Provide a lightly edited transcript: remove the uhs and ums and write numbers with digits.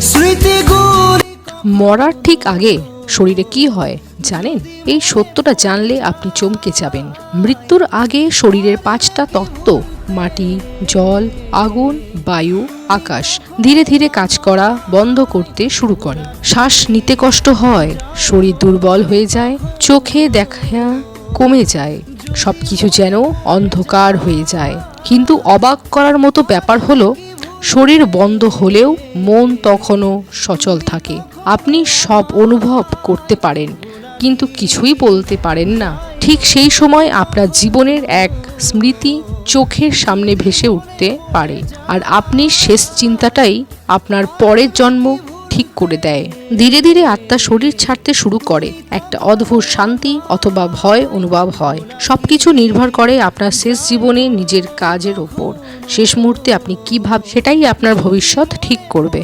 স্মৃতিগুলি। মরার ঠিক আগে শরীরে কি হয় জানেন? এই সত্যটা জানলে আপনি চমকে যাবেন। মৃত্যুর আগে শরীরের 5টা তত্ত্ব মাটি, জল, আগুন, বায়ু, আকাশ ধীরে ধীরে কাজ করা বন্ধ করতে শুরু করে। শ্বাস নিতে কষ্ট হয়, শরীর দুর্বল হয়ে যায়, চোখে দেখা কমে যায়, সবকিছু যেন অন্ধকার হয়ে যায়। কিন্তু অবাক করার মতো ব্যাপার হলো, শরীর বন্ধ হলেও মন তখনও সচল থাকে। আপনি সব অনুভব করতে পারেন, কিন্তু কিছুই বলতে পারেন না। ঠিক সেই সময় আপনার জীবনের এক স্মৃতি চোখের সামনে ভেসে উঠতে পারে, আর আপনি শেষ চিন্তাটাই আপনার পরের জন্ম ঠিক করে দেয়। ধীরে ধীরে আত্মা শরীর ছাড়তে শুরু করে, একটা অদ্ভুত শান্তি অথবা ভয় অনুভব হয়। সবকিছু নির্ভর করে আপনার শেষ জীবনে নিজের কাজের ওপর। শেষ মুহূর্তে আপনি কি ভাব, সেটাই আপনার ভবিষ্যৎ ঠিক করবে।